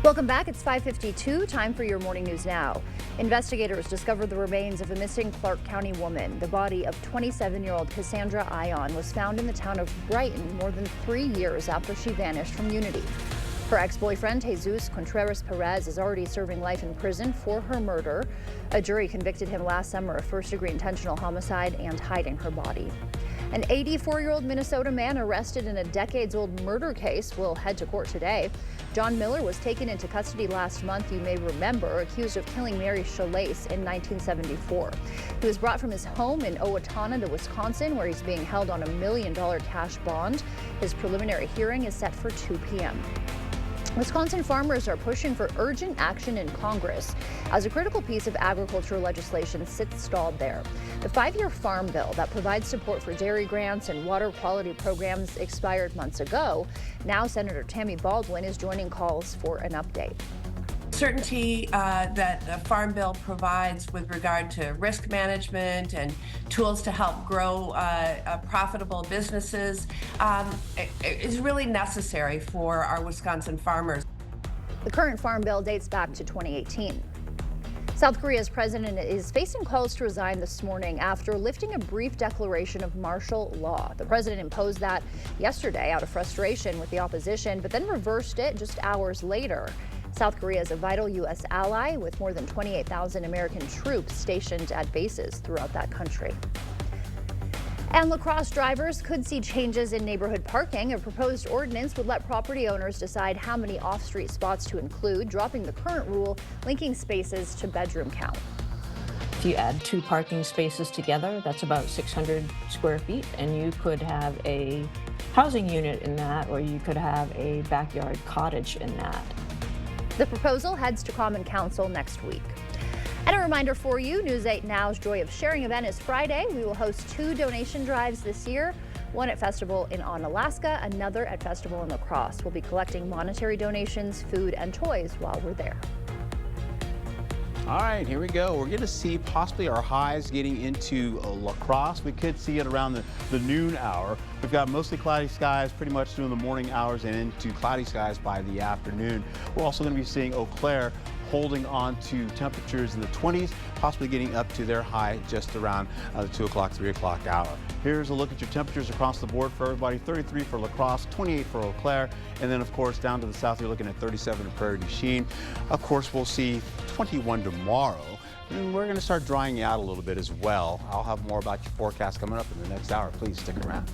Welcome back. It's 5:52. Time for your morning news now. Investigators discovered the remains of a missing Clark County woman. The body of 27-year-old Cassandra Ion was found in the town of Brighton more than 3 years after she vanished from Unity. Her ex-boyfriend, Jesus Contreras Perez, is already serving life in prison for her murder. A jury convicted him last summer of first-degree intentional homicide and hiding her body. An 84-year-old Minnesota man arrested in a decades-old murder case will head to court today. John Miller was taken into custody last month, you may remember, accused of killing Mary Chalace in 1974. He was brought from his home in Owatonna to Wisconsin, where he's being held on a $1 million cash bond. His preliminary hearing is set for 2 p.m. Wisconsin farmers are pushing for urgent action in Congress as a critical piece of agricultural legislation sits stalled there. The 5-year farm bill that provides support for dairy grants and water quality programs expired months ago. Now Senator Tammy Baldwin is joining calls for an update. Certainty that the Farm Bill provides with regard to risk management and tools to help grow profitable businesses is really necessary for our Wisconsin farmers. The current Farm Bill dates back to 2018. South Korea's president is facing calls to resign this morning after lifting a brief declaration of martial law. The president imposed that yesterday out of frustration with the opposition, but then reversed it just hours later. South Korea is a vital U.S. ally with more than 28,000 American troops stationed at bases throughout that country. And La Crosse drivers could see changes in neighborhood parking. A proposed ordinance would let property owners decide how many off-street spots to include, dropping the current rule linking spaces to bedroom count. If you add 2 parking spaces together, that's about 600 square feet, and you could have a housing unit in that, or you could have a backyard cottage in that. The proposal heads to Common Council next week. And a reminder for you, News 8 Now's Joy of Sharing event is Friday. We will host 2 donation drives this year, one at Festival in Onalaska, another at Festival in La Crosse. We'll be collecting monetary donations, food, and toys while we're there. All right, here we go. We're going to see possibly our highs getting into La Crosse. We could see it around the noon hour. We've got mostly cloudy skies pretty much during the morning hours and into cloudy skies by the afternoon. We're also going to be seeing Eau Claire holding on to temperatures in the 20s, possibly getting up to their high just around the 2 o'clock, 3 o'clock hour. Here's a look at your temperatures across the board for everybody. 33 for La Crosse, 28 for Eau Claire, and then of course down to the south you're looking at 37 in Prairie du Chien. Of course we'll see 21 tomorrow, and we're going to start drying out a little bit as well. I'll have more about your forecast coming up in the next hour. Please stick around.